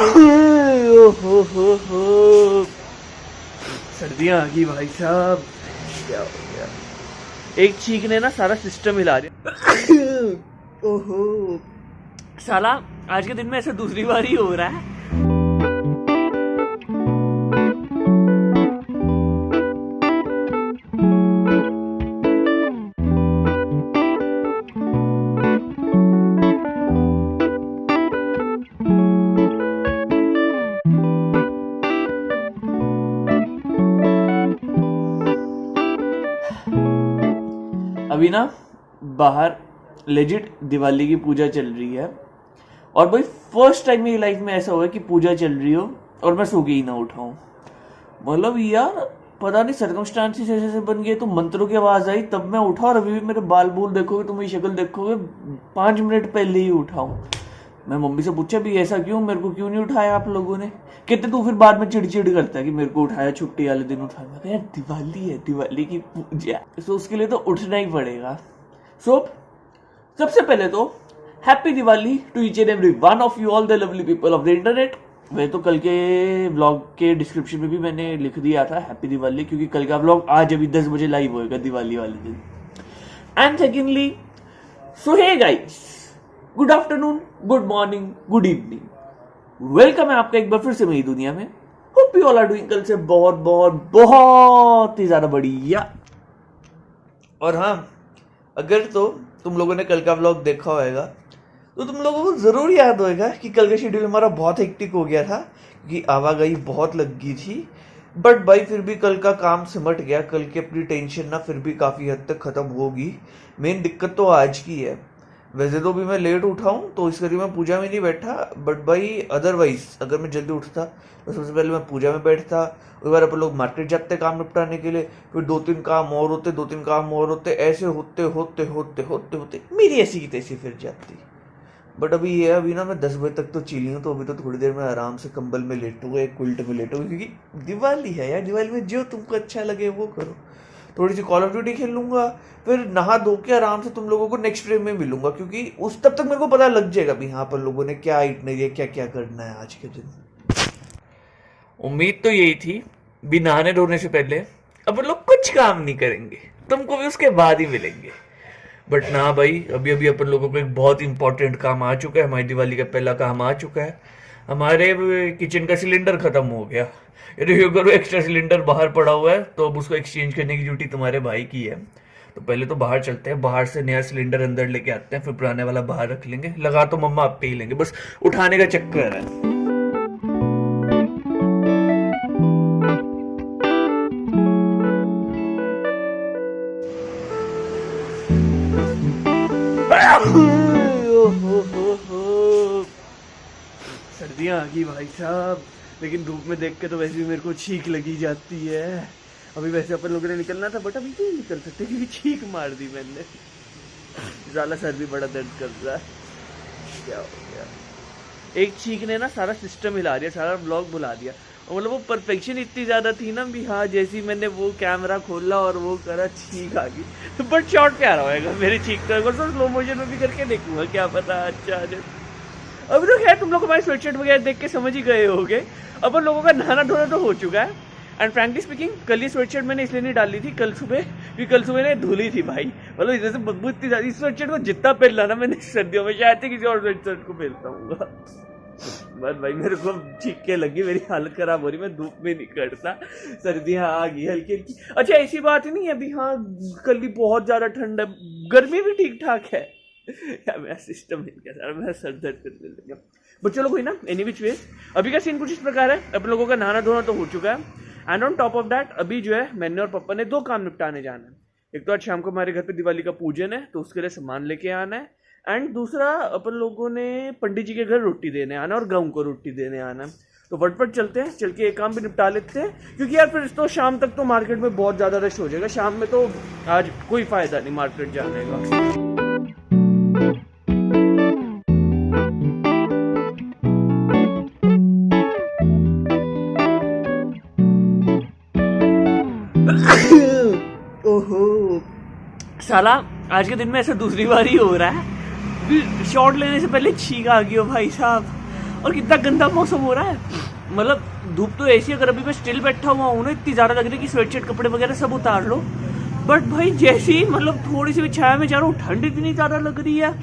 हो सर्दियाँ आ गई भाई साहब, क्या हो गया। एक चीख ने ना सारा सिस्टम हिला दिया। ओहो साला, आज के दिन में ऐसा दूसरी बार ही हो रहा है। अभी ना बाहर लेजिट दिवाली की पूजा चल रही है और भाई फर्स्ट टाइम मेरी लाइफ में ऐसा हुआ है कि पूजा चल रही हो और मैं सो के ही ना उठाऊं। मतलब यार पता नहीं सर्कमस्टांसेस ऐसे बन गए, तो मंत्रों की आवाज आई तब मैं उठा और अभी भी मेरे बाल बूल देखोगे तो मेरी शक्ल देखोगे 5 मिनट पहले ही उठा हूं। मैं मम्मी से पूछा भी ऐसा क्यों, मेरे को क्यों नहीं उठाया आप लोगों ने। कहते तू फिर बाद में चिड़चिड़ करता है कि मेरे को उठाया, छुट्टी वाले दिन उठाया। मैं कहा यार दिवाली है, दिवाली की पूजा, सो उसके लिए तो उठना ही पड़ेगा। सो सबसे पहले तो happy Diwali to each and every one of you all the lovely people of the internet. वह तो कल के व्लॉग के डिस्क्रिप्शन में भी मैंने लिख दिया था हैप्पी दिवाली, क्योंकि कल का व्लॉग आज अभी 10 बजे लाइव होएगा दिवाली वाले दिन। And secondly, so hey guys, good afternoon, good morning, good evening, welcome है आपका एक बार फिर से मेरी दुनिया में। Hope you all are doing कल से बहुत बहुत बहुत ही ज्यादा बढ़िया। और हाँ, अगर तो तुम लोगों ने कल का व्लॉग देखा होगा तो तुम लोगों को जरूर याद होगा कि कल का शेड्यूल हमारा बहुत हेक्टिक हो गया था, क्योंकि आवागही बहुत लग गई थी। बट भाई फिर भी कल का काम सिमट गया। कल की अपनी टेंशन ना फिर भी काफी हद तक खत्म होगी। मेन दिक्कत तो आज की है। वैसे तो भी मैं लेट उठा हूँ तो इस करके मैं पूजा में नहीं बैठा, बट भाई अदरवाइज अगर मैं जल्दी उठता तो सबसे पहले मैं पूजा में बैठता। एक बार अपन लोग मार्केट जाते काम निपटाने के लिए, फिर 2-3 काम और होते, 2-3 काम और होते, ऐसे होते होते होते होते होते मेरी ऐसी की तैसी फिर जाती। बट अभी ये अभी ना मैं 10 बजे तक तो चिली हूँ, तो अभी तो थोड़ी देर में आराम से कंबल में लेटूंगा, एक क्विल्ट में लेटूंगा, क्योंकि दिवाली है यार। दिवाली में जो तुमको अच्छा लगे वो करो। थोड़ी सी कॉल ऑफ ड्यूटी खेल लूंगा, फिर नहा धो के आराम से तुम लोगों को नेक्स्ट फ्रेम में मिलूंगा, क्योंकि उस तब तक मेरे को पता लग जाएगा भी हाँ पर लोगों ने क्या इटनरी है, क्या क्या करना है आज के दिन। उम्मीद तो यही थी भी नहाने धोने से पहले अपन लोग कुछ काम नहीं करेंगे, तुमको भी उसके बाद ही मिलेंगे। बट ना भाई, अभी अभी अपन लोगों को एक बहुत इंपॉर्टेंट काम आ चुका है। हमारी दिवाली का पहला काम आ चुका है। हमारे किचन का सिलेंडर खत्म हो गया। यदि एक्स्ट्रा सिलेंडर बाहर पड़ा हुआ है तो अब उसको एक्सचेंज करने की ड्यूटी तुम्हारे भाई की है। तो पहले तो बाहर चलते हैं, बाहर से नया सिलेंडर अंदर लेके आते हैं, फिर पुराने वाला बाहर रख लेंगे। लगा तो मम्मा आप पे ही लेंगे, बस उठाने का चक्कर है। सर्दियाँ आ गई भाई साहब, लेकिन धूप में देख के तो वैसे भी मेरे को छींक लगी जाती है। अभी वैसे अपन लोगों ने निकलना था, बट अभी नहीं निकल सकते क्योंकि छींक मार दी मैंने। ज़्यादा सर भी बड़ा दर्द कर रहा है, क्या हो गया। एक छींक ने ना सारा सिस्टम हिला दिया, सारा ब्लॉग बुला दिया। और मतलब वो परफेक्शन इतनी ज़्यादा थी ना भी हाँ, जैसी मैंने वो कैमरा खोला और वो करा, छींक आ गई। बट शॉर्ट प्यारा होएगा मेरी छींक तो स्लो मोशन में भी करके देखूंगा, क्या पता अच्छा आ जाए। अभी तो खैर तुम लोग हमारे स्वेटशर्ट वगैरह देख के समझ ही गए होगे। अपन लोगों का नहाना धोना तो हो चुका है। एंड फ्रैंकली स्पीकिंग, कल ये स्वेटशर्ट मैंने इसलिए नहीं डाली थी कल सुबह, क्योंकि कल सुबह ने धुली थी भाई। मतलब इधर से बदबू इतनी ज्यादा, इस स्वेटशर्ट को जितना पहन ना मैंने सर्दियों में, शायद किसी और स्वेटशर्ट को पहनता हूँ। बस भाई मेरे को छींके लगी, मेरी हालत खराब हो रही, मैं धूप में नहीं करता। सर्दियाँ आ गई हल्की हल्की। अच्छा ऐसी बात नहीं है अभी, हाँ कल भी बहुत ज्यादा ठंड है, गर्मी भी ठीक ठाक है। मेरा सिस्टम हिल गया सारा, मेरा सर दर्द करने लगा। बट चलो कोई ना, एनी विच वे अभी का सीन कुछ इस प्रकार है। अपन लोगों का नहाना धोना तो हो चुका है। And on top of that अभी जो है मैंने और पापा ने 2 काम निपटाने जाना है। एक तो आज शाम को हमारे घर पे दिवाली का पूजन है, तो उसके लिए सामान लेके आना है। एंड दूसरा अपन लोगों ने पंडित जी के घर रोटी देने आना और गाँव को रोटी देने आना है। तो फटफट चलते हैं, चल के एक काम भी निपटा लेते हैं, क्योंकि यार फिर तो शाम तक तो मार्केट में बहुत ज़्यादा रश हो जाएगा। शाम में तो आज कोई फायदा नहीं मार्केट जाने का। ओहो साला, आज के दिन में ऐसा दूसरी बार ही हो रहा है। शॉट लेने से पहले छींक आ गई हो भाई साहब। और कितना गंदा मौसम हो रहा है, मतलब धूप तो ऐसी, अगर अभी मैं स्टिल बैठा हुआ हूँ ना, इतनी ज़्यादा लग रही है कि स्वेटशर्ट कपड़े वगैरह सब उतार लो। बट भाई जैसे ही मतलब थोड़ी सी भी छाया में जा रहा हूँ, ठंड इतनी ज़्यादा लग रही है।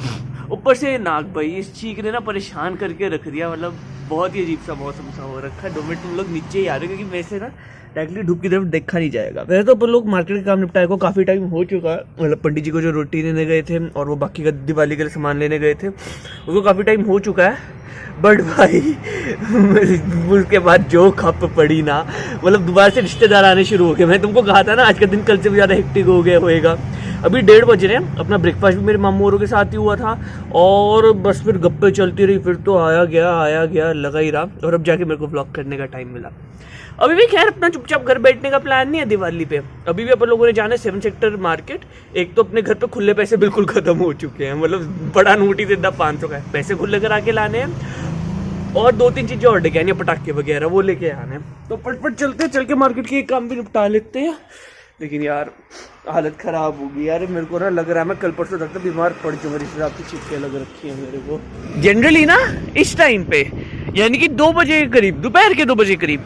ऊपर से नाक भाई इस चीख ने ना परेशान करके रख दिया, मतलब बहुत ही अजीब सा मौसम सा हो रखा है। 2 मिनट तुम लोग नीचे ही आ रहे हो, क्योंकि वैसे ना डायरेक्टली धूप की तरफ देखा नहीं जाएगा। वैसे तो अपन लोग मार्केट का काम निपटाए को काफ़ी टाइम हो चुका है, मतलब पंडित जी को जो रोटी देने गए थे और वो बाकी का दिवाली के लिए सामान लेने गए थे, उसको काफ़ी टाइम हो चुका है। बट भाई उसके बाद जो खप पड़ी ना, मतलब दोबारा से रिश्तेदार आने शुरू हो गए। मैं तुमको कहा था ना आज का दिन कल से भी ज़्यादा हेक्टिक हो गया होएगा। अभी 1:30 बज रहे हैं, अपना ब्रेकफास्ट भी मेरे मामू औरों के साथ ही हुआ था, और बस फिर गप्पे चलती रही, फिर तो आया गया लगा ही रहा, और अब जाके मेरे को व्लॉग करने का टाइम मिला। अभी भी खैर अपना चुपचाप घर बैठने का प्लान नहीं है दिवाली पे। अभी भी अपन लोगों ने जाना है 7 सेक्टर मार्केट। एक तो अपने घर पे खुले पैसे बिल्कुल खत्म हो चुके हैं, मतलब बड़ा नोट ही सीधा 500 का है, पैसे खुले करा के लाने हैं, और 2-3 चीजें और लेके आनी है, पटाखे वगैरह वो लेके आने हैं। तो पटपट चल के मार्केट के काम भी निपटा लेते हैं। लेकिन यार हालत खराब होगी यार, मेरे को ना लग रहा है मैं कल परसों तक तो बीमार पड़ जाऊंगा, इस हिसाब की छिटके लग रखी है मेरे को। जनरली ना इस टाइम पे, यानी कि 2 बजे के करीब, दोपहर के 2 बजे के करीब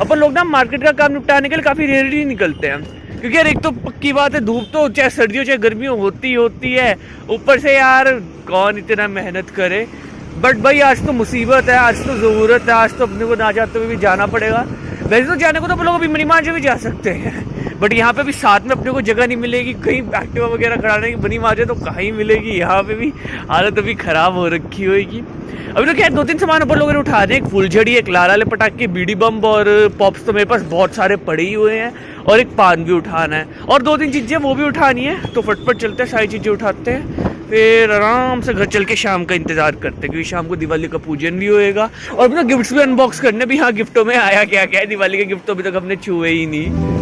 अपन लोग ना मार्केट का काम निपटाने के लिए काफी रेयरली निकलते हैं, क्योंकि यार एक तो पक्की बात है, धूप तो चाहे सर्दियों चाहे गर्मियों होती है। ऊपर से यार कौन इतना मेहनत करे। बट भाई आज तो मुसीबत है, आज तो ज़रूरत है, आज तो अपने को ना चाहते हुए भी जाना पड़ेगा। वैसे तो जाने को तो अपन लोग अभी मनीमान से भी जा सकते हैं, बट यहाँ पे भी साथ में अपने को जगह नहीं मिलेगी, कहीं एक्टिवा वगैरह खड़ाने की बनी माजे तो कहीं मिलेगी। यहाँ पे भी हालत अभी ख़राब हो रखी होगी। अभी तो क्या 2-3 सामान अपन लोगों ने उठा दिए, एक फुलझड़ी, एक लाल वाले पटाखे, बीड़ी बम और पॉप्स तो मेरे पास बहुत सारे पड़े ही हुए हैं, और एक पान भी उठाना है, और 2-3 चीज़ें वो भी उठानी है। तो फटफट चलते हैं, सारी चीज़ें उठाते हैं, फिर आराम से घर चल के शाम का इंतजार करते हैं, क्योंकि शाम को दिवाली का पूजन भी होएगा, और अपना गिफ्ट्स भी अनबॉक्स करने भी। हाँ, गिफ्टों में आया क्या क्या है, दिवाली के गिफ्ट तो अभी तक हमने छुए ही नहीं।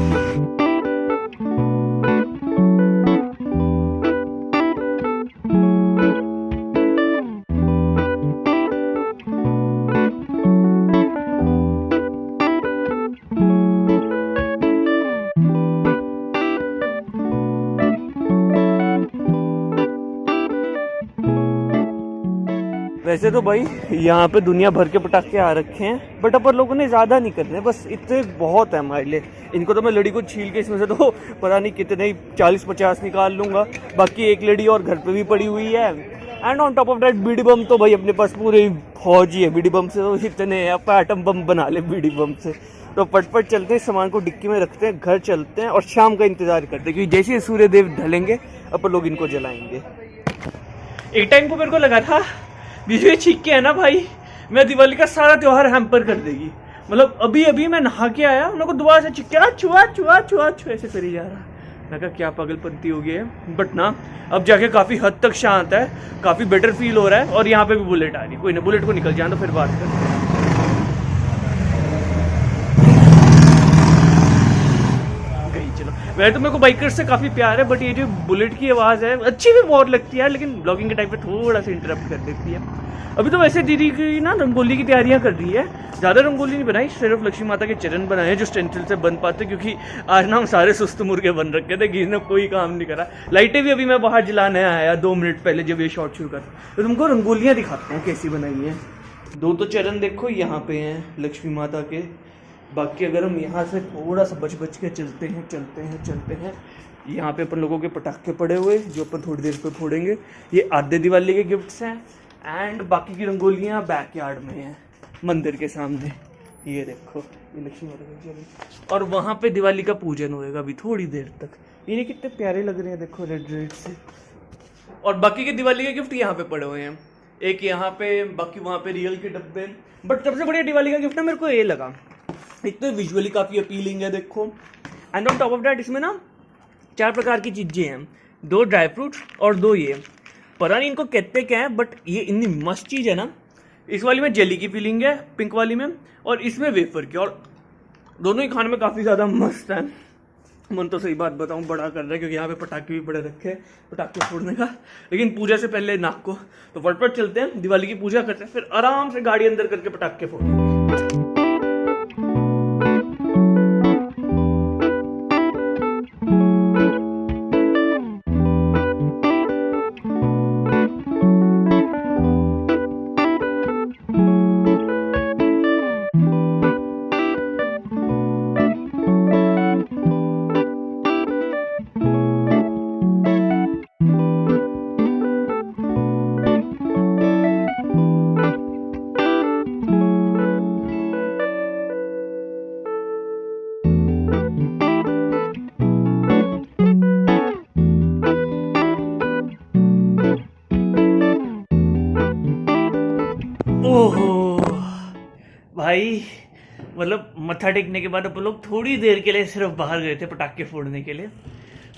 वैसे तो भाई यहाँ पे दुनिया भर के पटाखे आ रखे हैं, बट अपन लोगों ने ज़्यादा नहीं करने, बस इतने बहुत है हमारे लिए। इनको तो मैं लड़ी को छील के इसमें से तो पता नहीं कितने 40-50 निकाल लूँगा, बाकी एक लड़ी और घर पे भी पड़ी हुई है। And on top of that बीडी बम तो भाई अपने पास पूरे फौज ही है, बीडी बम से तो इतने आप एटम बम बना ले बीडी बम से। तो पटपट चलते हैं, सामान को डिक्की में रखते हैं, घर चलते हैं और शाम का इंतज़ार करते हैं, क्योंकि जैसे ही सूर्य देव ढलेंगे अपन लोग इनको जलाएंगे। एक टाइम को मेरे को लगा था बीच छीक के है ना भाई, मैं दिवाली का सारा त्योहार हैम्पर कर देगी। मतलब अभी मैं नहा के आया, मेरे को दोबारा से चिक्का छुआ ऐसे करी जा रहा। मैं कहा क्या पागलपंती हो गई है, बट ना अब जाके काफ़ी हद तक शांत है, काफ़ी बेटर फील हो रहा है। और यहाँ पे भी बुलेट आ रही है, कोई ना, बुलेट को निकल जाए तो फिर बात करते हैं। वैसे तो मेरे को बाइकर्स से काफ़ी प्यार है, बट ये जो बुलेट की आवाज़ है अच्छी भी बहुत लगती है, लेकिन ब्लॉगिंग के टाइम पे थोड़ा सा इंटरप्ट कर देती है। अभी तो वैसे दीदी की ना रंगोली की तैयारियां कर रही है, ज़्यादा रंगोली नहीं बनाई, सिर्फ लक्ष्मी माता के चरण बनाए हैं जो स्टेंसिल से बन पाते, क्योंकि आज ना हम सारे सुस्त मुर्गे बन रखे थे, किसी ने कोई काम नहीं करा। लाइटें भी अभी मैं बाहर जलाने आया 2 मिनट पहले जब ये शॉट शुरू करा। तो तुमको रंगोलियाँ दिखाता हूँ कैसी बनाई हैं। 2 तो चरण देखो यहाँ पे हैं लक्ष्मी माता के, बाकी अगर हम यहाँ से थोड़ा सा बच के चलते हैं, यहाँ पे अपन लोगों के पटाखे पड़े हुए जो अपन थोड़ी देर पे फोड़ेंगे, ये आधे दिवाली के गिफ्ट्स हैं। एंड बाकी की रंगोलियाँ बैकयार्ड में हैं मंदिर के सामने, ये देखो ये लक्ष्मी माता का चरण, और वहाँ पे दिवाली का पूजन होएगा अभी थोड़ी देर तक। ये कितने प्यारे लग रहे हैं, देखो रेड से। और बाकी के दिवाली के गिफ्ट यहाँ पे पड़े हुए हैं, एक यहाँ पे, बाकी वहाँ पे रियल के डब्बे। बट सबसे बढ़िया दिवाली का गिफ्ट ना मेरे को ये लगा, एक तो विजुअली काफ़ी अपीलिंग है देखो, and on top of that इसमें ना 4 प्रकार की चीज़ें हैं, 2 ड्राई फ्रूट्स और 2 ये, पता नहीं इनको कहते क्या है, बट ये इतनी मस्त चीज़ है ना। इस वाली में जेली की फीलिंग है, पिंक वाली में, और इसमें वेफर की, और दोनों ही खाने में काफ़ी ज़्यादा मस्त है। मन तो सही बात बताऊँ बड़ा कर रहा है, क्योंकि यहाँ पे पटाखे भी बड़े रखे हैं पटाखे फोड़ने का, लेकिन पूजा से पहले नाक को। तो फटफट चलते हैं, दिवाली की पूजा करते हैं, फिर आराम से गाड़ी अंदर करके पटाखे फोड़ेंगे। ओह भाई, मतलब मत्था टेकने के बाद अपन लोग थोड़ी देर के लिए सिर्फ बाहर गए थे पटाखे फोड़ने के लिए।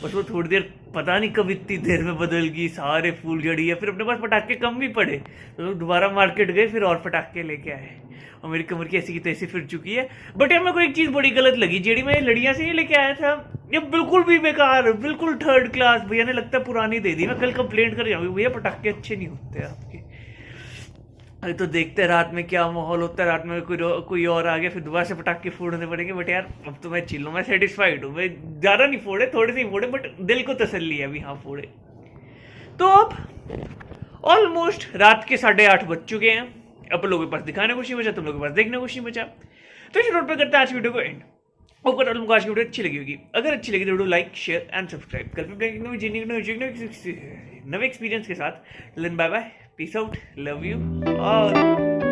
बस वो थोड़ी देर पता नहीं कब इतनी देर में बदल गई, सारे फूल जड़ी है। फिर अपने पास पटाखे कम भी पड़े तो लोग दोबारा मार्केट गए, फिर और पटाखे लेके आए और मेरी कमर की ऐसी की तैसी फिर चुकी है। बट यार मेरे को एक चीज़ बड़ी गलत लगी, जेडी मैं लड़ियाँ से ही लेके आया था, ये बिल्कुल भी बेकार, बिल्कुल थर्ड क्लास। भैया ने लगता है पुरानी दे दी। मैं कल कंप्लेंट कर जाऊँगी, भैया पटाखे अच्छे नहीं होते आपके। अरे तो देखते हैं रात में क्या माहौल होता है, रात में कोई और आ गया फिर दोबारा से पटाखे फोड़ने पड़ेंगे। बट यार अब तो मैं चिल हूँ, मैं सेटिस्फाइड हूँ। मैं ज़्यादा नहीं फोड़े, थोड़े से ही फोड़े, बट दिल को तसल्ली है अभी हाँ फोड़े। तो अब ऑलमोस्ट रात के 8:30 बज चुके हैं। अब लोगों के पास दिखाने को नहीं बचा, तुम लोगों के पास देखने को नहीं बचा। तो इस नोट पे करते हैं आज वीडियो को एंड। होकर तुमको आज की वीडियो अच्छी लगी होगी। अगर अच्छी लगी तो video like, share and subscribe. कल फिर नए एक्सपीरियंस के साथ। Bye bye, peace out, love you all.